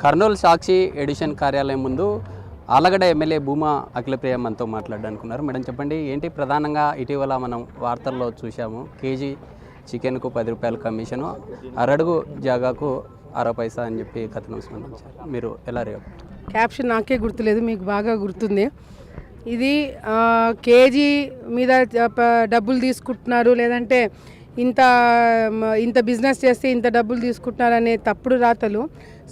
కర్నూలు సాక్షి edition కార్యాలయం ముందు Allagadda MLA Bhuma Akhilapriya మనతో మాట్లాడడానికి మేడం చెప్పండి, ఏంటి ప్రధానంగా ఇటీవల మనం వార్తల్లో చూసాము, కేజీ చికెన్కు 10 రూపాయల కమిషను, అరడుగు జాగాకు 60 పైసా అని చెప్పి కథనం స్పందించారు. మీరు ఎలా రేపు? క్యాప్షన్ నాకే గుర్తులేదు, మీకు బాగా గుర్తుంది. ఇది కేజీ మీద డబ్బులు తీసుకుంటున్నారు, లేదంటే ఇంత బిజినెస్ చేస్తే ఇంత డబ్బులు తీసుకుంటున్నారనే తప్పుడు రాతలు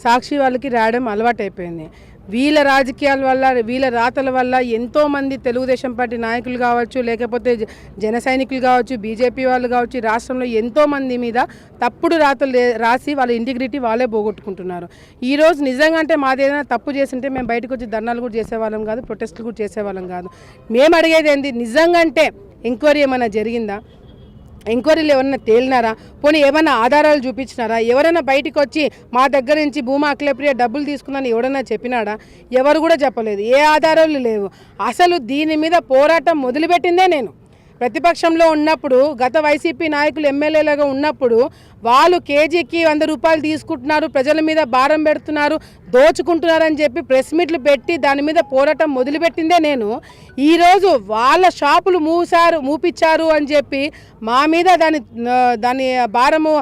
సాక్షి వాళ్ళకి రాయడం అలవాటైపోయింది. వీళ్ళ రాజకీయాల వల్ల, వీళ్ళ రాతల వల్ల ఎంతోమంది తెలుగుదేశం పార్టీ నాయకులు కావచ్చు, లేకపోతే జన సైనికులు కావచ్చు, బీజేపీ వాళ్ళు కావచ్చు, రాష్ట్రంలో ఎంతోమంది మీద తప్పుడు రాతలు రాసి వాళ్ళ ఇంటిగ్రిటీ వాళ్ళే పోగొట్టుకుంటున్నారు. ఈరోజు నిజంగా అంటే మాదేదైనా తప్పు చేస్తుంటే మేము బయటకు వచ్చి ధర్నాలు కూడా చేసేవాళ్ళం కాదు, ప్రొటెస్టులు కూడా చేసేవాళ్ళం కాదు. మేము అడిగేది ఏంది, నిజంగా అంటే ఎంక్వైరీ ఏమైనా జరిగిందా, ఎంక్వైరీలు ఎవరైనా తేలినారా, పోనీ ఏమైనా ఆధారాలు చూపించినారా, ఎవరైనా బయటికి వచ్చి మా దగ్గర నుంచి భూమా అఖిలప్రియ డబ్బులు తీసుకుందని ఎవరైనా చెప్పినాడా? ఎవరు కూడా చెప్పలేదు, ఏ ఆధారాలు లేవు. అసలు దీని మీద పోరాటం మొదలుపెట్టిందే నేను ప్రతిపక్షంలో ఉన్నప్పుడు, గత వైసీపీ నాయకులు ఎమ్మెల్యేలుగా ఉన్నప్పుడు వాళ్ళు కేజీకి 100 రూపాయలు తీసుకుంటున్నారు, ప్రజల మీద భారం పెడుతున్నారు, దోచుకుంటున్నారని చెప్పి ప్రెస్ మీట్లు పెట్టి దాని మీద పోరాటం మొదలుపెట్టిందే నేను. ఈరోజు వాళ్ళ షాపులు మూపించారు అని చెప్పి మా మీద దాని భారము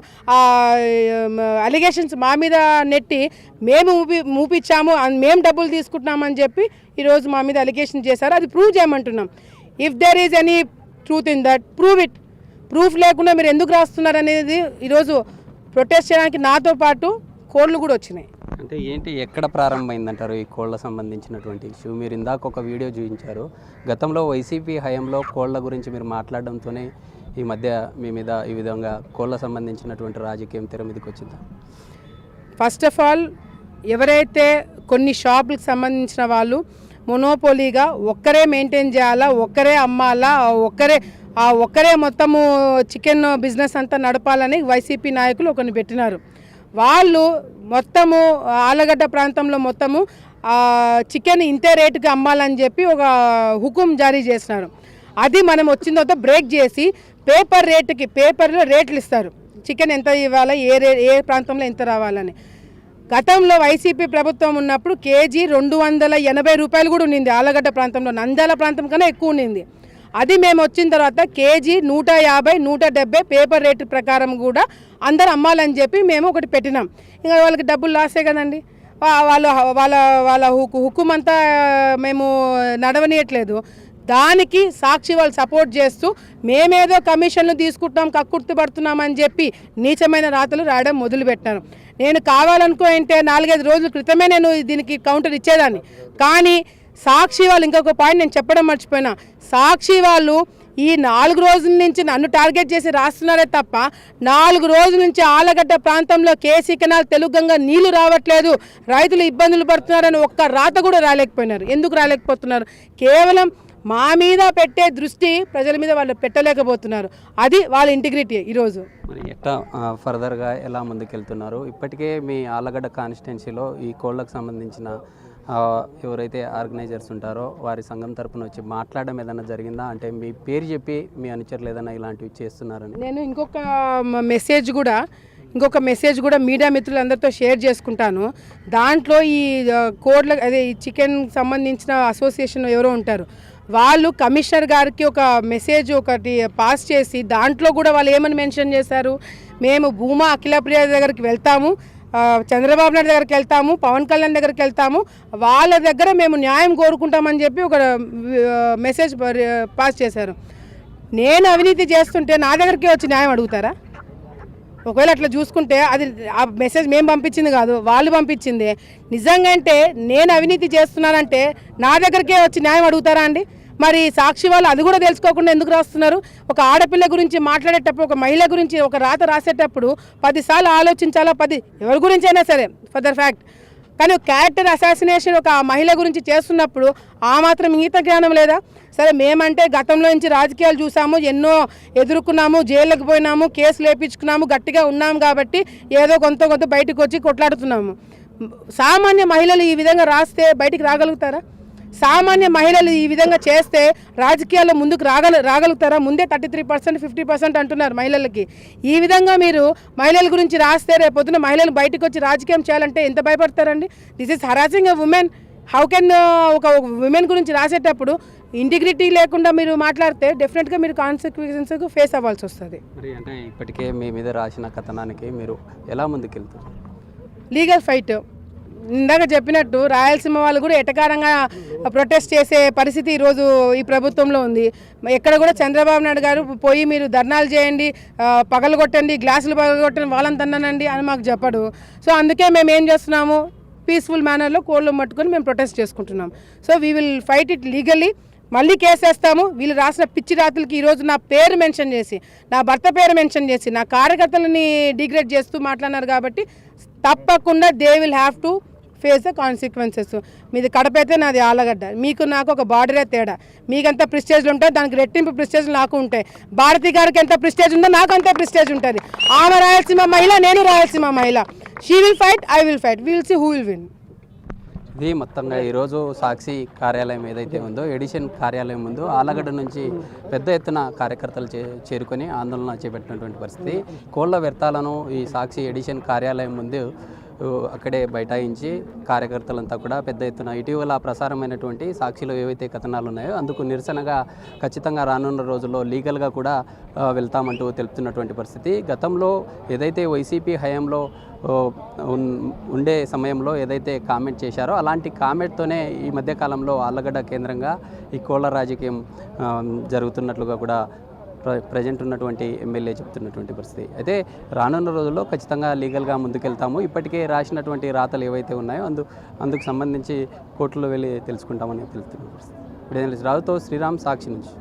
అలిగేషన్స్ మా మీద నెట్టి మేము మూపించాము, మేము డబ్బులు తీసుకుంటున్నామని చెప్పి ఈరోజు మా మీద అలిగేషన్ చేశారు. అది ప్రూవ్ చేయమంటున్నాం. If there is any truth in that, prove it. Proof లేకుండా మీరు ఎందుకు రాస్తున్నారు అనేది ఈరోజు ప్రొటెస్ట్ చేయడానికి నాతో పాటు కోళ్ళు కూడా వచ్చినాయి. అంటే ఏంటి, ఎక్కడ ప్రారంభమైందంటారు ఈ కోళ్ళ సంబంధించినటువంటి ఇష్యూ? మీరు ఇందాక ఒక వీడియో చూపించారు, గతంలో వైసీపీ హయాంలో కోళ్ళ గురించి మీరు మాట్లాడడంతోనే ఈ మధ్య మీ మీద ఈ విధంగా కోళ్ళ సంబంధించినటువంటి రాజకీయం తెర మీదకి వచ్చిందా? ఫస్ట్ ఆఫ్ ఆల్, ఎవరైతే కొన్ని షాపులకు సంబంధించిన వాళ్ళు మొనోపోలీగా ఒక్కరే మెయింటైన్ చేయాలా, ఒక్కరే అమ్మాలా, ఒక్కరే మొత్తము చికెన్ బిజినెస్ అంతా నడపాలని వైసీపీ నాయకులు ఒకరిని పెట్టినారు. వాళ్ళు మొత్తము ఆలగడ్డ ప్రాంతంలో మొత్తము చికెన్ ఇంతే రేటుకి అమ్మాలని చెప్పి ఒక హుకుం జారీ చేసినారు. అది మనం వచ్చిన తర్వాత బ్రేక్ చేసి పేపర్లో రేట్లు ఇస్తారు, చికెన్ ఎంత ఇవ్వాలి, ఏ ప్రాంతంలో ఎంత రావాలని. గతంలో వైసీపీ ప్రభుత్వం ఉన్నప్పుడు కేజీ 280 రూపాయలు కూడా ఉండింది ఆలగడ్డ ప్రాంతంలో, నంద్యాల ప్రాంతం కన్నా ఎక్కువ ఉండింది. అది మేము వచ్చిన తర్వాత కేజీ 150, 170 పేపర్ రేటు ప్రకారం కూడా అందరు అమ్మాలని చెప్పి మేము ఒకటి పెట్టినాం. ఇంకా వాళ్ళకి డబ్బులు లాసే కదండి, వాళ్ళ హుకుం అంతా మేము నడవనీయట్లేదు. దానికి సాక్షి వాళ్ళు సపోర్ట్ చేస్తూ మేమేదో కమిషన్లు తీసుకుంటున్నాం, కక్కుర్తి పడుతున్నామని చెప్పి నీచమైన రాతలు రాయడం మొదలుపెట్టాను. నేను కావాలనుకో అంటే 4-5 రోజుల క్రితమే నేను దీనికి కౌంటర్ ఇచ్చేదాన్ని. కానీ సాక్షి వాళ్ళు, ఇంకొక పాయింట్ నేను చెప్పడం మర్చిపోయినా, సాక్షి వాళ్ళు ఈ 4 రోజుల నుంచి నన్ను టార్గెట్ చేసి రాస్తున్నారే తప్ప 4 రోజుల నుంచి ఆలగడ్డ ప్రాంతంలో కేసీ కెనాల్ తెలుగంగా నీళ్లు రావట్లేదు, రైతులు ఇబ్బందులు పడుతున్నారని ఒక్క రాత కూడా రాలేకపోయినారు. ఎందుకు రాలేకపోతున్నారు? కేవలం మా మీద పెట్టే దృష్టి ప్రజల మీద వాళ్ళు పెట్టలేకపోతున్నారు. అది వాళ్ళ ఇంటిగ్రిటీ. ఈరోజు మరి ఎట్లా ఫర్దర్గా ఎలా ముందుకెళ్తున్నారు? ఇప్పటికే మీ ఆలగడ్డ కాన్స్టిట్యున్సీలో ఈ కోళ్ళకు సంబంధించిన ఎవరైతే ఆర్గనైజర్స్ ఉంటారో వారి సంఘం తరపున వచ్చి మాట్లాడడం ఏదైనా జరిగిందా? అంటే మీ పేరు చెప్పి మీ అనుచరులు ఏదైనా ఇలాంటివి చేస్తున్నారని. నేను ఇంకొక మెసేజ్ కూడా మీడియా మిత్రులందరితో షేర్ చేసుకుంటాను. దాంట్లో ఈ కోడ్ల అదే ఈ చికెన్ సంబంధించిన అసోసియేషన్ ఎవరో ఉంటారు, వాళ్ళు కమిషనర్ గారికి ఒక మెసేజ్ ఒకటి పాస్ చేసి దాంట్లో కూడా వాళ్ళు ఏమని మెన్షన్ చేశారు, మేము భూమా అఖిలప్రియ దగ్గరికి వెళ్తాము, చంద్రబాబు నాయుడు దగ్గరికి వెళ్తాము, పవన్ కళ్యాణ్ దగ్గరికి వెళ్తాము, వాళ్ళ దగ్గర మేము న్యాయం కోరుకుంటామని చెప్పి ఒక మెసేజ్ పాస్ చేశారు. నేను అవినీతి చేస్తుంటే నా దగ్గరికి వచ్చి న్యాయం అడుగుతారా? ఒకవేళ అట్లా చూసుకుంటే అది ఆ మెసేజ్ మేము పంపించింది కాదు, వాళ్ళు పంపించింది. నిజంగా అంటే నేను అవినీతి చేస్తున్నానంటే నా దగ్గరికే వచ్చి న్యాయం అడుగుతారా అండి? మరి సాక్షి వాళ్ళు అది కూడా తెలుసుకోకుండా ఎందుకు రాస్తున్నారు? ఒక ఆడపిల్ల గురించి మాట్లాడేటప్పుడు, ఒక మహిళ గురించి ఒక రాత రాసేటప్పుడు 10 సార్లు ఆలోచించాలా, ఎవరి గురించి అయినా సరే ఫర్ ద ఫ్యాక్ట్. కానీ క్యారెక్టర్ అసాసినేషన్ ఒక మహిళ గురించి చేస్తున్నప్పుడు ఆ మాత్రం ఇంగిత జ్ఞానం లేదా? సరే, మేమంటే గతంలో నుంచి రాజకీయాలు చూసాము, ఎన్నో ఎదుర్కొన్నాము, జైళ్ళకి పోయినాము, కేసులు వేయించుకున్నాము, గట్టిగా ఉన్నాము కాబట్టి ఏదో కొంత బయటకు వచ్చి కొట్లాడుతున్నాము. సామాన్య మహిళలు ఈ విధంగా రాస్తే బయటికి రాగలుగుతారా? సామాన్య మహిళలు ఈ విధంగా చేస్తే రాజకీయాల్లో ముందుకు రాగలుగుతారా? ముందే 33%, 50% అంటున్నారు మహిళలకి. ఈ విధంగా మీరు మహిళల గురించి రాస్తే రేపొద్దున మహిళలు బయటకు వచ్చి రాజకీయం చేయాలంటే ఎంత భయపడతారండి? This is harassing a woman. How can ఒక ఉమెన్ గురించి రాసేటప్పుడు ఇంటిగ్రిటీ లేకుండా మీరు మాట్లాడితే డెఫినెట్గా మీరు కాన్సిక్వెన్సెస్కు ఫేస్ అవ్వాల్సి వస్తుంది. మరి అంటే ఇప్పటికే మీ మీద రాసిన కథనానికి మీరు ఎలా ముందుకెళ్తారు? లీగల్ ఫైట్ ఇందాక చెప్పినట్టు రాయలసీమ వాళ్ళు కూడా ఎటకారంగా ప్రొటెస్ట్ చేసే పరిస్థితి ఈరోజు ఈ ప్రభుత్వంలో ఉంది. ఎక్కడ కూడా చంద్రబాబు నాయుడు గారు పోయి మీరు ధర్నాలు చేయండి, పగలగొట్టండి, గ్లాసులు పగలగొట్టండి, వాళ్ళని తన్నానండి అని మాకు చెప్పడు. సో అందుకే మేము ఏం చేస్తున్నాము, పీస్ఫుల్ మేనర్లో కోళ్ళు పట్టుకొని మేము ప్రొటెస్ట్ చేసుకుంటున్నాం. So we will fight it legally. మళ్ళీ కేసేస్తాము. వీళ్ళు రాసిన పిచ్చి రాత్రులకి ఈరోజు నా పేరు మెన్షన్ చేసి, నా భర్త పేరు మెన్షన్ చేసి, నా కార్యకర్తలని డిగ్రేడ్ చేస్తూ మాట్లాడినారు కాబట్టి తప్పకుండా they will have to face the consequences. మీది కడప అయితే నాది ఆలగడ్డ. మీకు నాకు ఒక బార్డరే తేడా. మీకంత ప్రిస్టేజ్లు ఉంటాయి, దానికి రెట్టింపు ప్రిస్టేజ్లు నాకు ఉంటాయి. భారతి గారికి ఎంత ప్రిస్టేజ్ ఉందో నాకు అంతే ప్రిస్టేజ్ ఉంటుంది. ఆమె రాయలసీమ మహిళ, నేను రాయలసీమ మహిళ. She will fight, I will fight, will see who will win. ఇది మొత్తంగా ఈరోజు సాక్షి కార్యాలయం ఏదైతే ఉందో, ఎడిషన్ కార్యాలయం ముందు ఆలగడ్డ నుంచి పెద్ద ఎత్తున కార్యకర్తలు చేరుకొని ఆందోళన చేపట్టినటువంటి పరిస్థితి. కోళ్ల వ్యర్థాలను ఈ సాక్షి ఎడిషన్ కార్యాలయం ముందు అక్కడే బైఠాయించి కార్యకర్తలంతా కూడా పెద్ద ఎత్తున ఇటీవల ప్రసారమైనటువంటి సాక్షిలో ఏవైతే కథనాలు ఉన్నాయో అందుకు నిరసనగా ఖచ్చితంగా రానున్న రోజుల్లో లీగల్గా కూడా వెళ్తామంటూ తెలుపుతున్నటువంటి పరిస్థితి. గతంలో ఏదైతే వైసీపీ హయాంలో ఉండే సమయంలో ఏదైతే కామెంట్ చేశారో అలాంటి కామెంట్తోనే ఈ మధ్యకాలంలో ఆళ్లగడ్డ కేంద్రంగా ఈ కోళ్ల రాజకీయం జరుగుతున్నట్లుగా కూడా ప్రజెంట్ ఉన్నటువంటి ఎమ్మెల్యే చెప్తున్నటువంటి పరిస్థితి. అయితే రానున్న రోజుల్లో ఖచ్చితంగా లీగల్గా ముందుకెళ్తాము. ఇప్పటికే రాసినటువంటి రాతలు ఏవైతే ఉన్నాయో అందుకు సంబంధించి కోర్టులో వెళ్ళి తెలుసుకుంటామని తెలుస్తున్న పరిస్థితి. ఇప్పుడు రావుతో శ్రీరామ్, సాక్షి నుంచి.